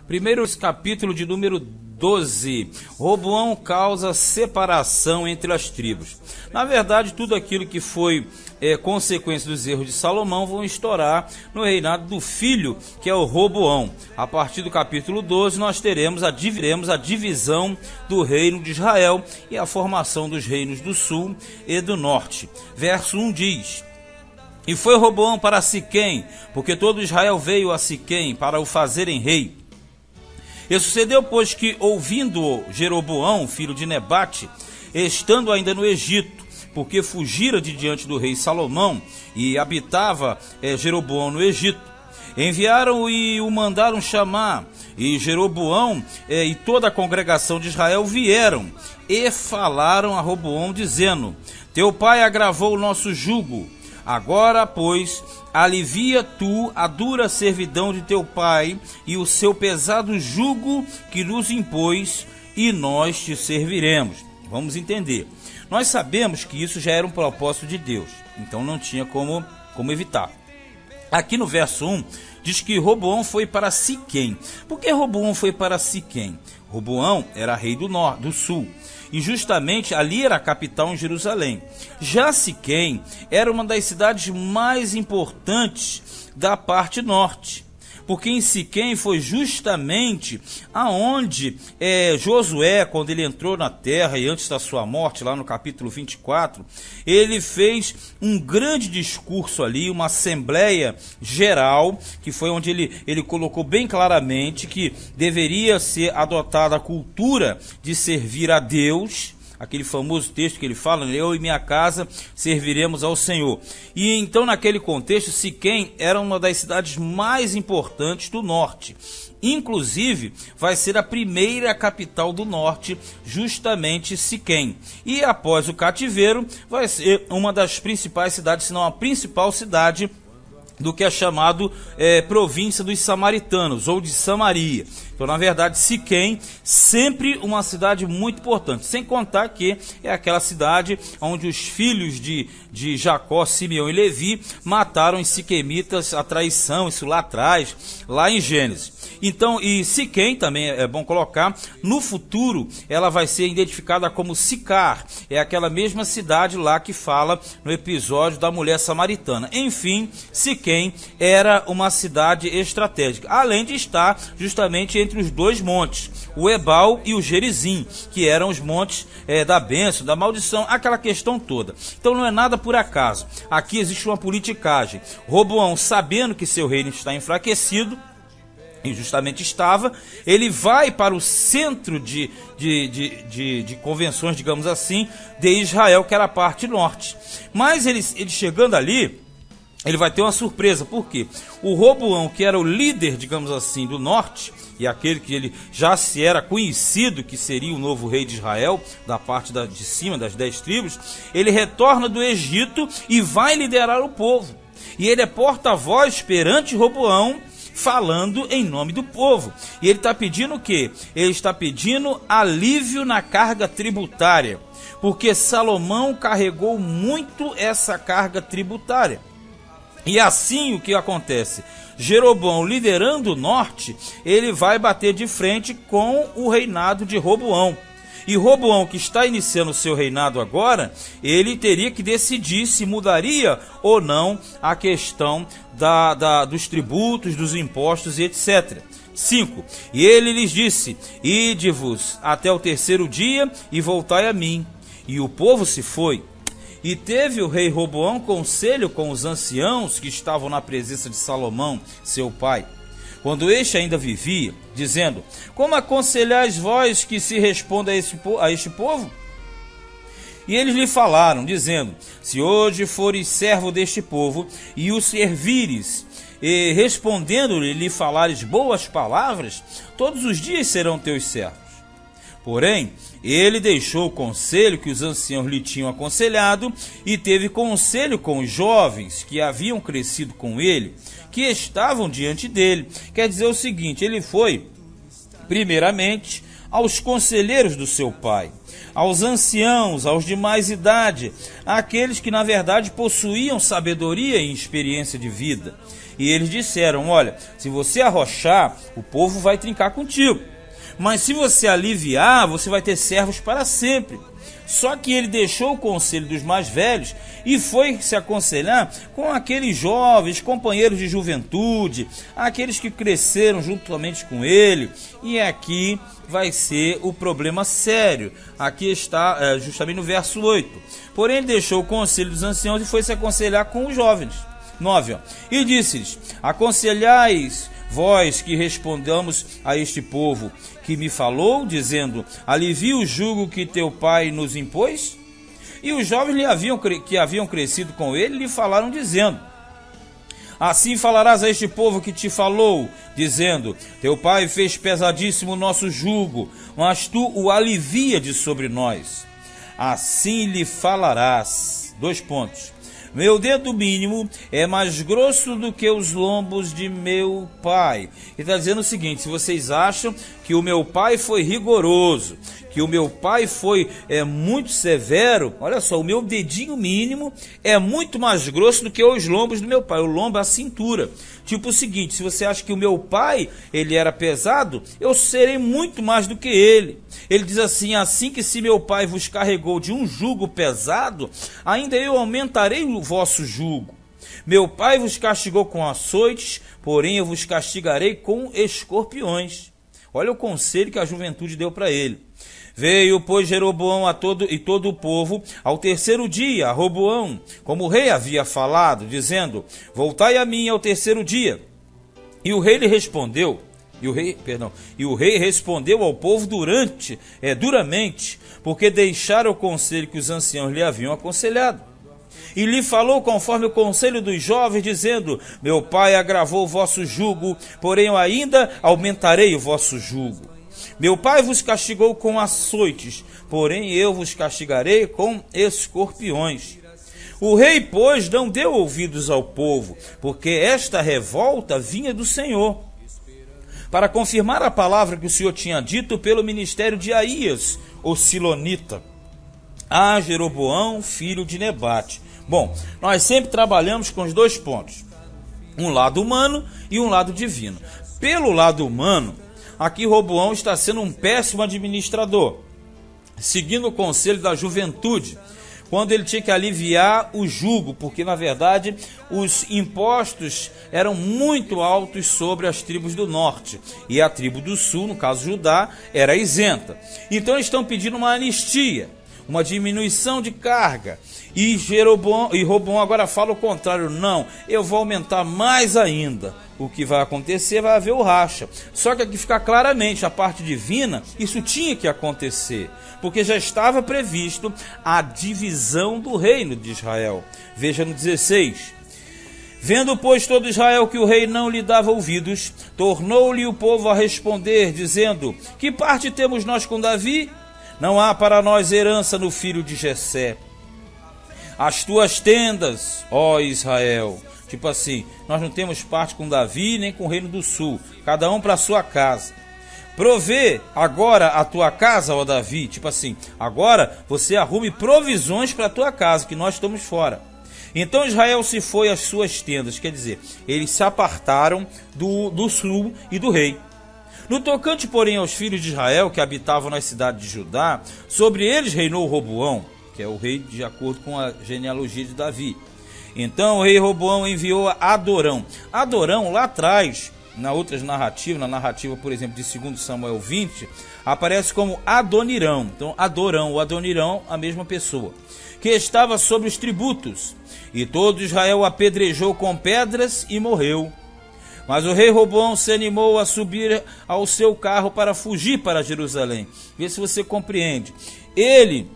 Primeiro capítulo de número 12. Roboão causa separação entre as tribos. Na verdade, tudo aquilo que foi consequência dos erros de Salomão vão estourar no reinado do filho, que é o Roboão. A partir do capítulo 12, nós teremos a divisão do reino de Israel e a formação dos reinos do sul e do norte. Verso 1 diz: E foi Roboão para Siquém, porque todo Israel veio a Siquém para o fazerem rei. E sucedeu, pois, que, ouvindo Jeroboão, filho de Nebate, estando ainda no Egito, porque fugira de diante do rei Salomão, e habitava Jeroboão no Egito, enviaram e o mandaram chamar, e Jeroboão e toda a congregação de Israel vieram, e falaram a Roboão, dizendo: Teu pai agravou o nosso jugo. Agora, pois, alivia tu a dura servidão de teu pai e o seu pesado jugo que nos impôs, e nós te serviremos. Vamos entender. Nós sabemos que isso já era um propósito de Deus, então não tinha como evitar. Aqui no verso 1, diz que Roboão foi para Siquém. Por que Roboão foi para Siquém? Roboão era rei do sul, e justamente ali era a capital em Jerusalém. Já Siquém era uma das cidades mais importantes da parte norte, porque em Siquém foi justamente aonde Josué, quando ele entrou na terra e antes da sua morte, lá no capítulo 24, ele fez um grande discurso ali, uma assembleia geral, que foi onde ele colocou bem claramente que deveria ser adotada a cultura de servir a Deus. Aquele famoso texto que ele fala: eu e minha casa serviremos ao Senhor. E então, naquele contexto, Siquém era uma das cidades mais importantes do norte. Inclusive, vai ser a primeira capital do norte, justamente Siquém. E após o cativeiro, vai ser uma das principais cidades, se não a principal cidade do que é chamado província dos samaritanos, ou de Samaria. Então, na verdade, Siquém, sempre uma cidade muito importante, sem contar que é aquela cidade onde os filhos de Jacó, Simeão e Levi mataram os siquemitas, a traição, isso lá atrás, lá em Gênesis. Então, e Siquém também é bom colocar, no futuro ela vai ser identificada como Sicar, é aquela mesma cidade lá que fala no episódio da mulher samaritana. Enfim, Siquém era uma cidade estratégica, além de estar justamente entre os dois montes, o Ebal e o Gerizim, que eram os montes da bênção, da maldição, aquela questão toda. Então não é nada por acaso, aqui existe uma politicagem. Roboão, sabendo que seu reino está enfraquecido, e justamente estava, ele vai para o centro de convenções, digamos assim, de Israel, que era a parte norte. Mas ele chegando ali, ele vai ter uma surpresa. Por quê? O Roboão, que era o líder, digamos assim, do norte, e aquele que ele já se era conhecido que seria o novo rei de Israel, da parte de cima, das 10 tribos, ele retorna do Egito e vai liderar o povo. E ele é porta-voz perante Roboão, falando em nome do povo. E ele está pedindo o quê? Ele está pedindo alívio na carga tributária, porque Salomão carregou muito essa carga tributária. E assim o que acontece? Jeroboão, liderando o norte, ele vai bater de frente com o reinado de Roboão. E Roboão, que está iniciando o seu reinado agora, ele teria que decidir se mudaria ou não a questão dos tributos, dos impostos e etc. 5. E ele lhes disse: Ide-vos até o terceiro dia e voltai a mim. E o povo se foi. E teve o rei Roboão conselho com os anciãos que estavam na presença de Salomão, seu pai, quando este ainda vivia, dizendo: Como aconselhais vós que se responda a este povo? E eles lhe falaram, dizendo: Se hoje fores servo deste povo e o servires, e respondendo-lhe lhe falares boas palavras, todos os dias serão teus servos. Porém, ele deixou o conselho que os anciãos lhe tinham aconselhado e teve conselho com os jovens que haviam crescido com ele, que estavam diante dele. Quer dizer o seguinte, ele foi, primeiramente, aos conselheiros do seu pai, aos anciãos, aos de mais idade, àqueles que na verdade possuíam sabedoria e experiência de vida. E eles disseram: olha, se você arrochar, o povo vai trincar contigo. Mas se você aliviar, você vai ter servos para sempre. Só que ele deixou o conselho dos mais velhos e foi se aconselhar com aqueles jovens, companheiros de juventude, aqueles que cresceram juntamente com ele. E aqui vai ser o problema sério. Aqui está justamente no verso 8. Porém ele deixou o conselho dos anciãos e foi se aconselhar com os jovens. 9. E disse-lhes: aconselhais vós que respondamos a este povo que me falou, dizendo: alivia o jugo que teu pai nos impôs? E os jovens que haviam crescido com ele lhe falaram, dizendo: assim falarás a este povo que te falou, dizendo: teu pai fez pesadíssimo o nosso jugo, mas tu o alivia de sobre nós. Assim lhe falarás. 2 pontos. Meu dedo mínimo é mais grosso do que os lombos de meu pai. Ele está dizendo o seguinte: se vocês acham que o meu pai foi rigoroso, que o meu pai foi muito severo, olha só, o meu dedinho mínimo é muito mais grosso do que os lombos do meu pai. O lombo é a cintura. Tipo o seguinte: se você acha que o meu pai ele era pesado, eu serei muito mais do que ele. Ele diz assim: assim que se meu pai vos carregou de um jugo pesado, ainda eu aumentarei o vosso jugo. Meu pai vos castigou com açoites, porém eu vos castigarei com escorpiões. Olha o conselho que a juventude deu para ele. Veio, pois, Jeroboão e todo o povo ao 3º dia a Roboão, como o rei havia falado, dizendo: voltai a mim ao 3º dia. E o rei lhe respondeu, e o rei respondeu ao povo duramente, porque deixaram o conselho que os anciãos lhe haviam aconselhado. E lhe falou conforme o conselho dos jovens, dizendo: meu pai agravou o vosso jugo, porém eu ainda aumentarei o vosso jugo. Meu pai vos castigou com açoites, porém eu vos castigarei com escorpiões. O rei, pois, não deu ouvidos ao povo, porque esta revolta vinha do Senhor, para confirmar a palavra que o Senhor tinha dito pelo ministério de Aías, o silonita, a Jeroboão, filho de Nebate. Bom, nós sempre trabalhamos com os 2 pontos, um lado humano e um lado divino. Pelo lado humano, aqui Roboão está sendo um péssimo administrador, seguindo o conselho da juventude, quando ele tinha que aliviar o jugo, porque na verdade os impostos eram muito altos sobre as tribos do norte, e a tribo do sul, no caso Judá, era isenta. Então eles estão pedindo uma anistia, uma diminuição de carga, e Roboão agora fala o contrário: não, eu vou aumentar mais ainda. O que vai acontecer, vai haver o racha. Só que aqui fica claramente a parte divina, isso tinha que acontecer, porque já estava previsto a divisão do reino de Israel. Veja no 16. Vendo, pois, todo Israel que o rei não lhe dava ouvidos, tornou-lhe o povo a responder, dizendo: que parte temos nós com Davi? Não há para nós herança no filho de Jessé. As tuas tendas, ó Israel. Tipo assim, nós não temos parte com Davi nem com o reino do sul, cada um para a sua casa. Provê agora a tua casa, ó Davi. Tipo assim, agora você arrume provisões para a tua casa, que nós estamos fora. Então Israel se foi às suas tendas, quer dizer, eles se apartaram do sul e do rei. No tocante, porém, aos filhos de Israel que habitavam nas cidades de Judá, sobre eles reinou Roboão, que é o rei de acordo com a genealogia de Davi. Então o rei Roboão enviou a Adorão. Adorão, lá atrás, na narrativa, por exemplo, de 2 Samuel 20, aparece como Adonirão. Então, o Adonirão, a mesma pessoa, que estava sobre os tributos. E todo Israel apedrejou com pedras e morreu. Mas o rei Roboão se animou a subir ao seu carro para fugir para Jerusalém. Vê se você compreende. Ele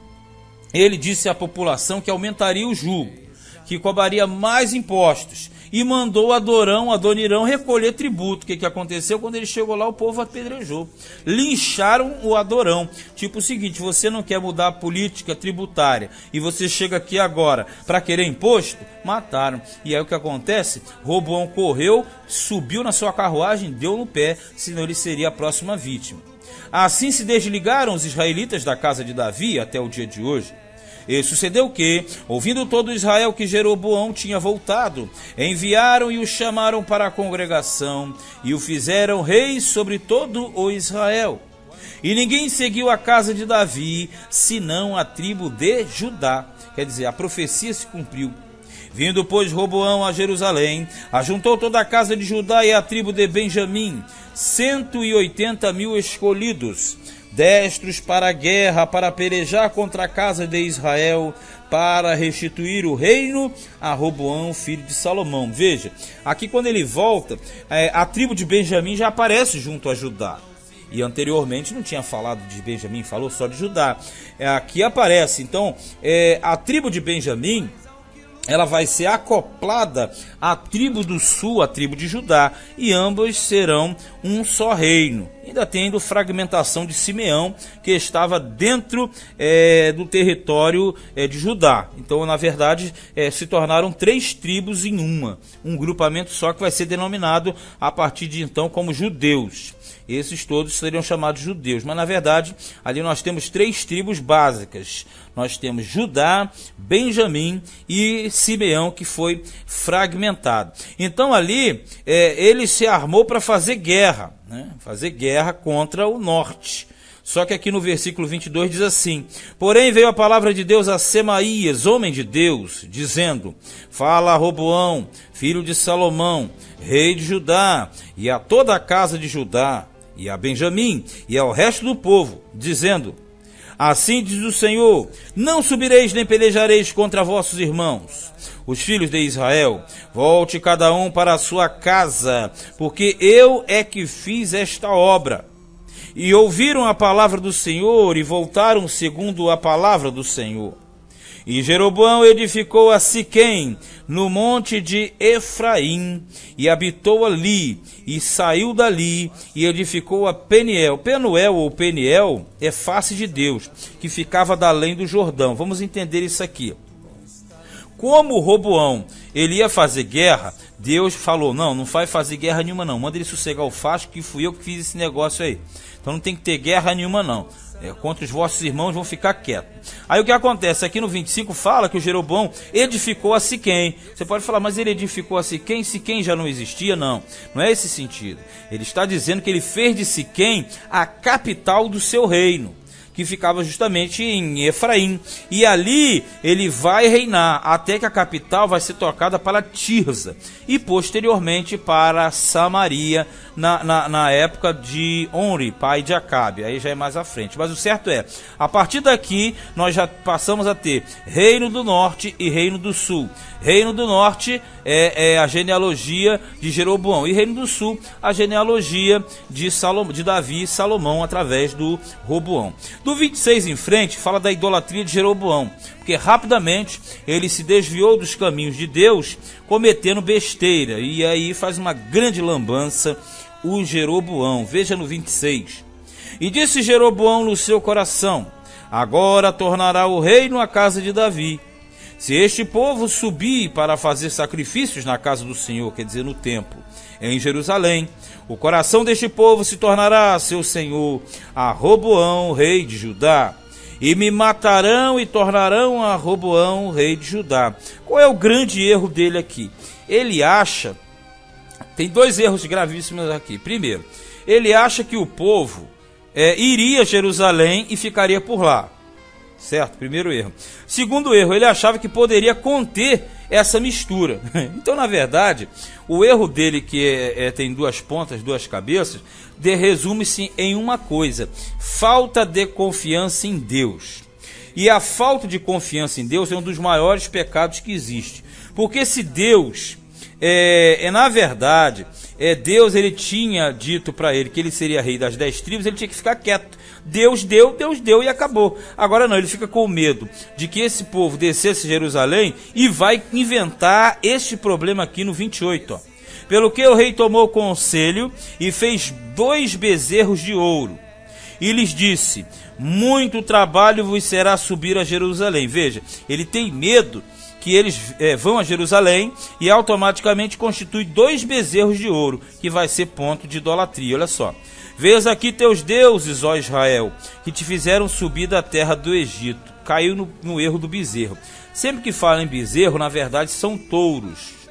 disse à população que aumentaria o jugo, que cobraria mais impostos, e mandou Adonirão recolher tributo. O que aconteceu? Quando ele chegou lá, o povo apedrejou, lincharam o Adorão. Tipo o seguinte: você não quer mudar a política tributária e você chega aqui agora para querer imposto? Mataram. E aí o que acontece? Roboão correu, subiu na sua carruagem, deu no pé, senão ele seria a próxima vítima. Assim se desligaram os israelitas da casa de Davi até o dia de hoje. E sucedeu que, ouvindo todo Israel que Jeroboão tinha voltado, enviaram e o chamaram para a congregação e o fizeram rei sobre todo o Israel. E ninguém seguiu a casa de Davi, senão a tribo de Judá. Quer dizer, a profecia se cumpriu. Vindo, pois, Roboão a Jerusalém, ajuntou toda a casa de Judá e a tribo de Benjamim, 180.000 escolhidos, destros para a guerra, para pelejar contra a casa de Israel, para restituir o reino a Roboão, filho de Salomão. Veja, aqui quando ele volta, a tribo de Benjamim já aparece junto a Judá. E anteriormente não tinha falado de Benjamim, falou só de Judá. Aqui aparece, então, a tribo de Benjamim, ela vai ser acoplada à tribo do sul, à tribo de Judá, e ambos serão um só reino. Ainda tendo fragmentação de Simeão, que estava dentro do território de Judá. Então, na verdade, se tornaram 3 tribos em uma. Um grupamento só que vai ser denominado a partir de então como judeus. Esses todos seriam chamados judeus, mas na verdade ali nós temos 3 tribos básicas. Nós temos Judá, Benjamim e Simeão, que foi fragmentado. Então ali ele se armou para fazer guerra, né? Fazer guerra contra o norte. Só que aqui no versículo 22 diz assim: porém veio a palavra de Deus a Semaías, homem de Deus, dizendo: fala a Roboão, filho de Salomão, rei de Judá, e a toda a casa de Judá, e a Benjamim, e ao resto do povo, dizendo: assim diz o Senhor, não subireis nem pelejareis contra vossos irmãos, os filhos de Israel. Volte cada um para a sua casa, porque eu é que fiz esta obra. E ouviram a palavra do Senhor e voltaram segundo a palavra do Senhor. E Jeroboão edificou a Siquém, no monte de Efraim, e habitou ali, e saiu dali, e edificou a Peniel. Penuel ou Peniel é face de Deus, que ficava da além do Jordão. Vamos entender isso aqui. Como Roboão ele ia fazer guerra, Deus falou: não vai fazer guerra nenhuma não, manda ele sossegar o facho, que fui eu que fiz esse negócio aí. Então não tem que ter guerra nenhuma não. Contra os vossos irmãos vão ficar quietos. Aí o que acontece? Aqui no 25 fala que o Jeroboão edificou a Siquém. Você pode falar, mas ele edificou a Siquém? Siquém já não existia? Não é esse sentido. Ele está dizendo que ele fez de Siquém a capital do seu reino, que ficava justamente em Efraim. E ali ele vai reinar, até que a capital vai ser trocada para Tirza, e posteriormente para Samaria, na época de Onri, pai de Acabe. Aí já é mais à frente. Mas o certo é, a partir daqui nós já passamos a ter Reino do Norte e Reino do Sul. Reino do Norte é a genealogia de Jeroboão, e Reino do Sul a genealogia de Davi e Salomão através do Roboão. Do 26 em frente fala da idolatria de Jeroboão, porque rapidamente ele se desviou dos caminhos de Deus, cometendo besteira, e aí faz uma grande lambança o Jeroboão. Veja no 26. E disse Jeroboão no seu coração: agora tornará o reino à casa de Davi. Se este povo subir para fazer sacrifícios na casa do Senhor, quer dizer, no templo, em Jerusalém, o coração deste povo se tornará a seu senhor, a Roboão, rei de Judá, e me matarão e tornarão a Roboão, rei de Judá. Qual é o grande erro dele aqui? Ele acha, tem 2 erros gravíssimos aqui. Primeiro, ele acha que o povo iria a Jerusalém e ficaria por lá. Certo? Primeiro erro. Segundo erro, ele achava que poderia conter essa mistura. Então, na verdade, o erro dele, que tem 2 pontas, 2 cabeças, resume-se em uma coisa: falta de confiança em Deus. E a falta de confiança em Deus é um dos maiores pecados que existe. Porque se Deus, na verdade, Deus ele tinha dito para ele que ele seria rei das 10 tribos, ele tinha que ficar quieto. Deus deu e acabou. Agora não, ele fica com medo de que esse povo descesse Jerusalém e vai inventar este problema aqui no 28. Pelo que o rei tomou conselho e fez 2 bezerros de ouro. E lhes disse: muito trabalho vos será subir a Jerusalém. Veja, ele tem medo que eles vão a Jerusalém e automaticamente constitui 2 bezerros de ouro, que vai ser ponto de idolatria. Olha só: vês aqui teus deuses, ó Israel, que te fizeram subir da terra do Egito. caiu no erro do bezerro. Sempre que fala em bezerro, na verdade são touros.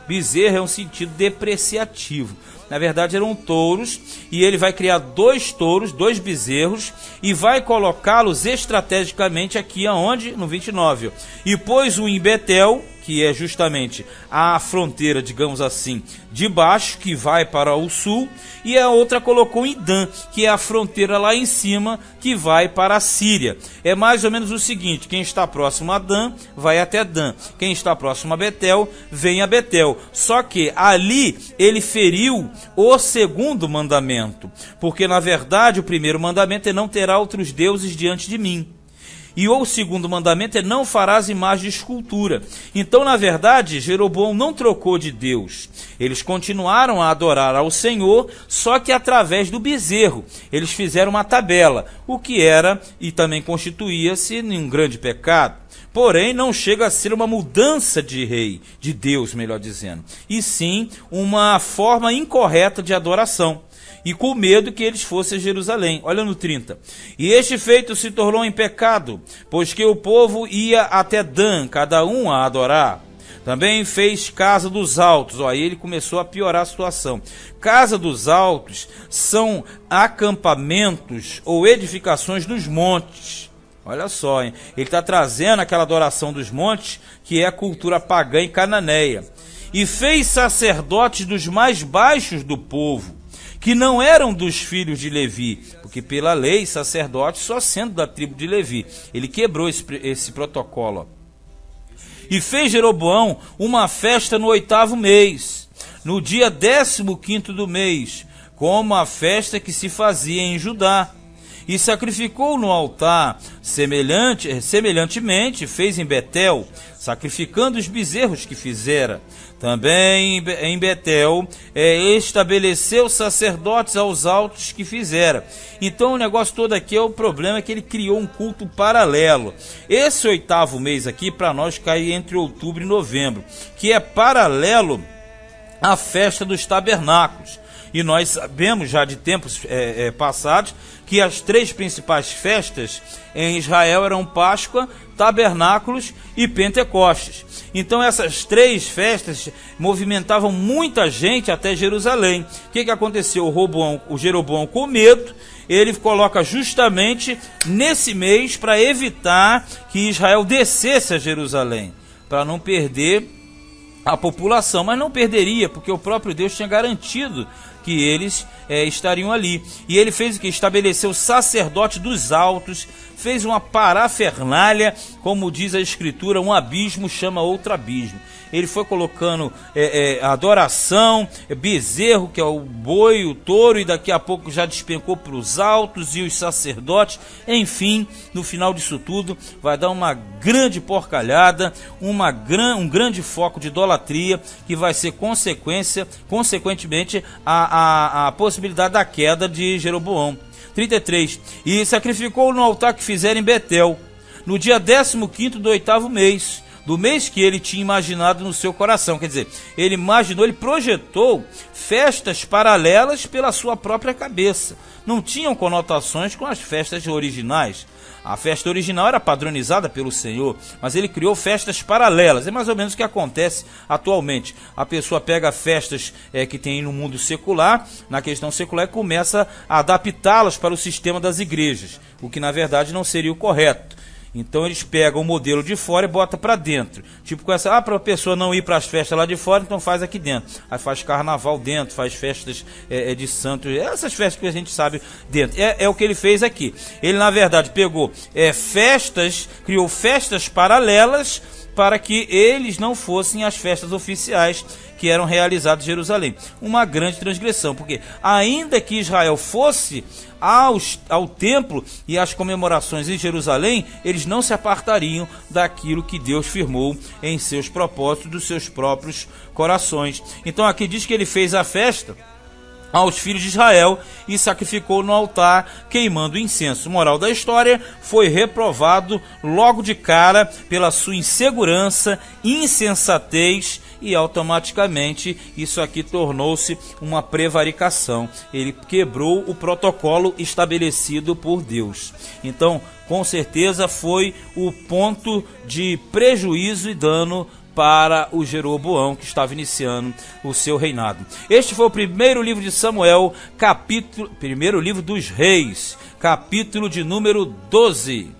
Bezerro é um sentido depreciativo. Na verdade eram touros, e ele vai criar 2 touros, 2 bezerros, e vai colocá-los estrategicamente aqui aonde? No 29. E pôs o em Betel, que é justamente a fronteira, digamos assim, de baixo, que vai para o sul, e a outra colocou em Dan, que é a fronteira lá em cima, que vai para a Síria. É mais ou menos o seguinte: quem está próximo a Dan, vai até Dan. Quem está próximo a Betel, vem a Betel. Só que ali ele feriu o segundo mandamento, porque na verdade o primeiro mandamento é: não terá outros deuses diante de mim. E o segundo mandamento é: não farás imagem de escultura. Então, na verdade, Jeroboão não trocou de Deus. Eles continuaram a adorar ao Senhor, só que através do bezerro. Eles fizeram uma tabela, o que era e também constituía-se em um grande pecado. Porém, não chega a ser uma mudança de rei, de Deus, melhor dizendo, e sim uma forma incorreta de adoração. E com medo que eles fossem a Jerusalém. Olha no 30. E este feito se tornou em pecado, pois que o povo ia até Dan, cada um a adorar. Também fez casa dos altos. Aí ele começou a piorar a situação. Casa dos altos são acampamentos ou edificações dos montes. Olha só, hein? Ele está trazendo aquela adoração dos montes, que é a cultura pagã e cananeia. E fez sacerdotes dos mais baixos do povo, que não eram dos filhos de Levi, porque pela lei, sacerdote só sendo da tribo de Levi. Ele quebrou esse protocolo. E fez Jeroboão uma festa no 8º mês, no dia 15º do mês, como a festa que se fazia em Judá. E sacrificou no altar, semelhantemente fez em Betel, sacrificando os bezerros que fizera. Também em Betel estabeleceu sacerdotes aos altos que fizera. Então o negócio todo aqui é o problema, que ele criou um culto paralelo. Esse 8º mês aqui para nós cai entre outubro e novembro, que é paralelo à festa dos tabernáculos. E nós sabemos já de tempos passados que as 3 principais festas em Israel eram Páscoa, Tabernáculos e Pentecostes. Então essas 3 festas movimentavam muita gente até Jerusalém. O que aconteceu? O Jeroboão, com medo, ele coloca justamente nesse mês para evitar que Israel descesse a Jerusalém, para não perder a população. Mas não perderia, porque o próprio Deus tinha garantido que eles estariam ali. E ele fez o que? Estabeleceu o sacerdote dos altos, fez uma parafernália, como diz a Escritura, um abismo chama outro abismo. Ele foi colocando adoração, bezerro, que é o boi, o touro, e daqui a pouco já despencou para os altos e os sacerdotes. Enfim, no final disso tudo, vai dar uma grande porcalhada, um grande foco de idolatria, que vai ser consequentemente, a possibilidade da queda de Jeroboão. 33. E sacrificou no altar que fizeram em Betel, no dia 15º do 8º mês, do mês que ele tinha imaginado no seu coração. Quer dizer, ele projetou festas paralelas pela sua própria cabeça. Não tinham conotações com as festas originais. A festa original era padronizada pelo Senhor, mas ele criou festas paralelas. É mais ou menos o que acontece atualmente. A pessoa pega festas que tem no mundo secular, na questão secular, e começa a adaptá-las para o sistema das igrejas, o que na verdade não seria o correto. Então eles pegam o modelo de fora e botam para dentro. Tipo com essa, para a pessoa não ir para as festas lá de fora, então faz aqui dentro. Aí faz carnaval dentro, faz festas de santos, essas festas que a gente sabe dentro. É o que ele fez aqui. Ele na verdade pegou criou festas paralelas para que eles não fossem as festas oficiais que eram realizadas em Jerusalém. Uma grande transgressão, porque ainda que Israel fosse ao templo e às comemorações em Jerusalém, eles não se apartariam daquilo que Deus firmou em seus propósitos, dos seus próprios corações. Então aqui diz que ele fez a festa aos filhos de Israel e sacrificou no altar, queimando incenso. Moral da história: foi reprovado logo de cara pela sua insegurança, insensatez e automaticamente isso aqui tornou-se uma prevaricação. Ele quebrou o protocolo estabelecido por Deus. Então, com certeza foi o ponto de prejuízo e dano para o Jeroboão, que estava iniciando o seu reinado. Este foi o primeiro livro de Samuel, primeiro livro dos Reis, capítulo de número 12.